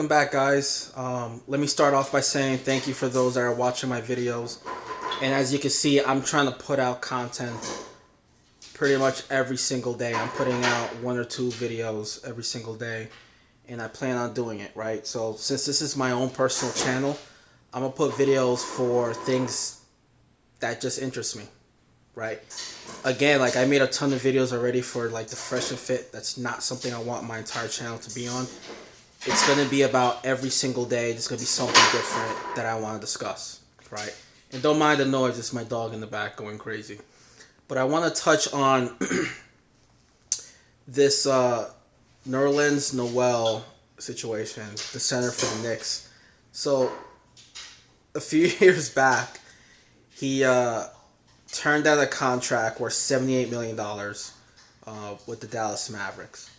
Welcome back, guys. Let me start off by saying thank you for those that are watching my videos. And as you can see, I'm trying to put out content pretty much every single day. I'm putting out one or two videos every single day, and I plan on doing it, right? So since this is my own personal channel, I'm going to put videos for things that just interest me, right? Again, like I made a ton of videos already for like the fresh and fit. That's not something I want my entire channel to be on. It's going to be about every single day. There's going to be something different that I want to discuss, right? And don't mind the noise. It's my dog in the back going crazy. But I want to touch on this Nerlens Noel situation, the center for the Knicks. So a few years back, he turned down a contract worth $78 million with the Dallas Mavericks,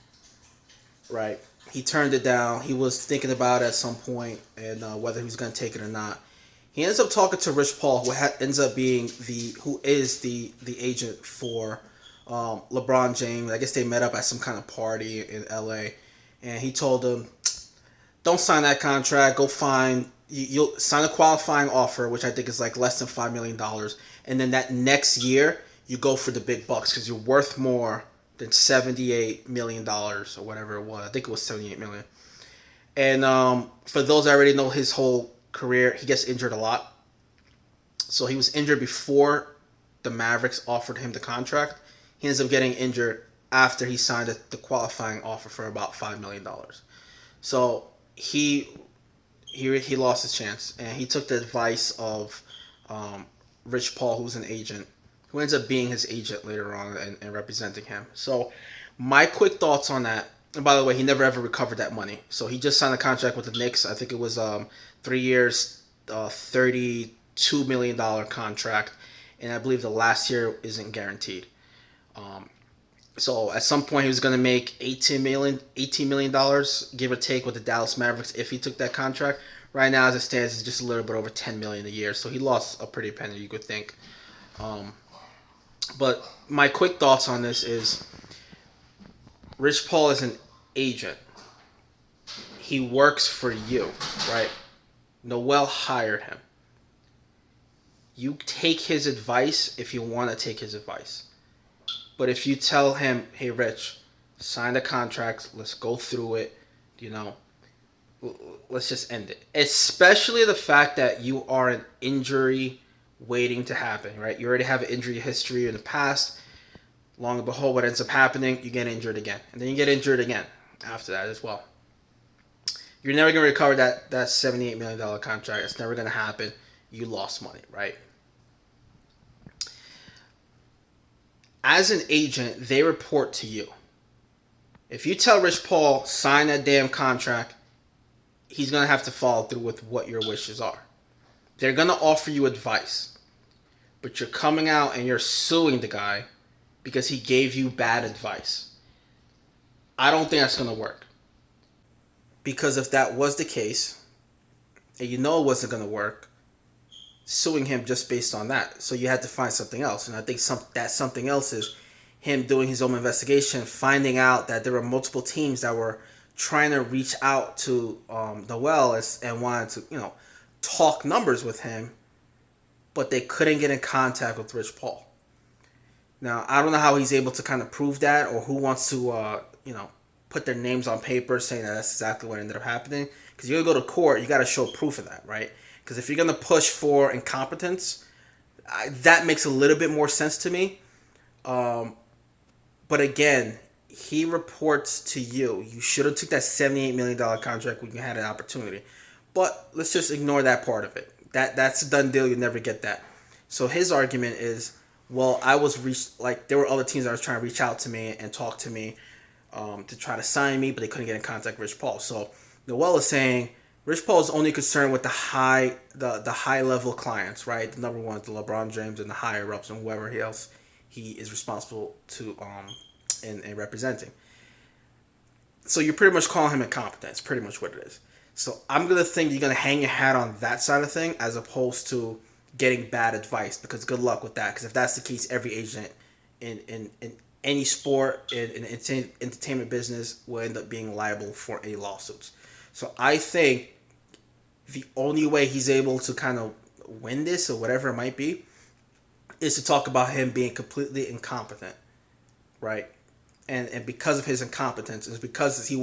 right? He turned it down. He was thinking about it at some point and whether he was going to take it or not. He ends up talking to Rich Paul, who ends up being who is the agent for LeBron James. I guess they met up at some kind of party in LA, and he told him, "Don't sign that contract. Go find you'll sign a qualifying offer, which I think is like less than $5 million, and then that next year you go for the big bucks because you're worth more than $78 million or whatever it was. I think it was $78 million." And for those that already know his whole career, he gets injured a lot. So he was injured before the Mavericks offered him the contract. He ends up getting injured after he signed the qualifying offer for about $5 million. So he lost his chance, and he took the advice of Rich Paul, who's an agent, who ends up being his agent later on and representing him. So my quick thoughts on that. And by the way, he never ever recovered that money. So he just signed a contract with the Knicks. I think it was 3 years, $32 million contract, and I believe the last year isn't guaranteed. So at some point he was going to make $18 million, give or take, with the Dallas Mavericks if he took that contract. Right now, as it stands, it's just a little bit over $10 million a year. So he lost a pretty penny, you could think. But my quick thoughts on this is Rich Paul is an agent. He works for you, right? Noel hired him. You take his advice if you want to take his advice. But if you tell him, "Hey, Rich, sign the contract. Let's go through it. Let's just end it." Especially the fact that you are an injury waiting to happen, right? You already have an injury history in the past. Long and behold, what ends up happening, you get injured again. And then you get injured again after that as well. You're never going to recover that $78 million contract. It's never going to happen. You lost money, right? As an agent, they report to you. If you tell Rich Paul, sign that damn contract, he's going to have to follow through with what your wishes are. They're going to offer you advice. But you're coming out and you're suing the guy because he gave you bad advice. I don't think that's going to work. Because if that was the case, and you know it wasn't going to work, suing him just based on that. So you had to find something else. And I think that something else is him doing his own investigation, finding out that there were multiple teams that were trying to reach out to Noel and wanted to, talk numbers with him, but they couldn't get in contact with Rich Paul. Now, I don't know how he's able to kind of prove that, or who wants to, put their names on paper saying that that's exactly what ended up happening. Because you're going to go to court, you got to show proof of that, right? Because if you're going to push for incompetence, that makes a little bit more sense to me. But again, he reports to you. You should have took that $78 million contract when you had an opportunity. But let's just ignore that part of it. That's a done deal. You'll never get that. So his argument is, well, there were other teams that were trying to reach out to me and talk to me to try to sign me, but they couldn't get in contact with Rich Paul. So Noel is saying Rich Paul is only concerned with the high level clients, right? The number one, the LeBron James and the higher ups and whoever else he is responsible to in representing. So you're pretty much calling him incompetent. That's pretty much what it is. So I'm gonna think you're gonna hang your hat on that side of thing as opposed to getting bad advice, because good luck with that. Because if that's the case, every agent in any sport in entertainment business will end up being liable for any lawsuits. So I think the only way he's able to kind of win this or whatever it might be is to talk about him being completely incompetent, right? And because of his incompetence, it's because he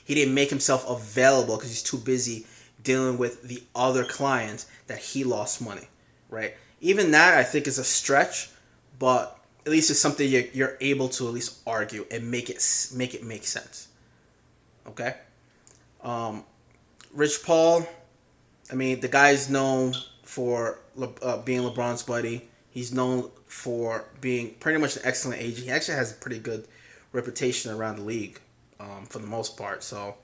didn't make himself available because he's too busy dealing with the other clients that he lost money, right? Even that I think is a stretch, but at least it's something you're able to at least argue and make it make sense. Okay. Rich Paul, I mean, the guy's known for being LeBron's buddy. He's known for being pretty much an excellent agent. He actually has a pretty good reputation around the league, for the most part. So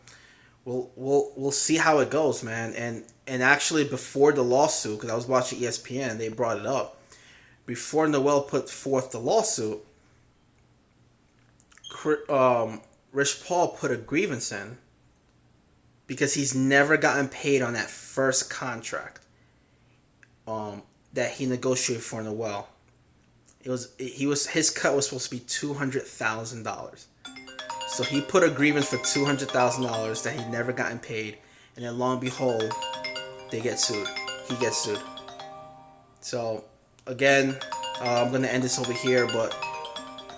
we'll see how it goes, man. And actually, before the lawsuit, because I was watching ESPN and they brought it up, before Noel put forth the lawsuit, Rich Paul put a grievance in because he's never gotten paid on that first contract that he negotiated for Noel. His cut was supposed to be $200,000. So he put a grievance for $200,000 that he'd never gotten paid, and then lo and behold, they get sued. He gets sued. So again, I'm gonna end this over here, but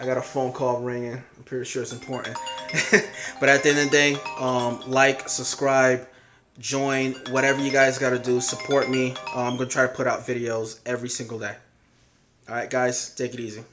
I got a phone call ringing. I'm pretty sure it's important. But at the end of the day, like, subscribe, join, whatever you guys got to do. Support me. I'm going to try to put out videos every single day. All right, guys, take it easy.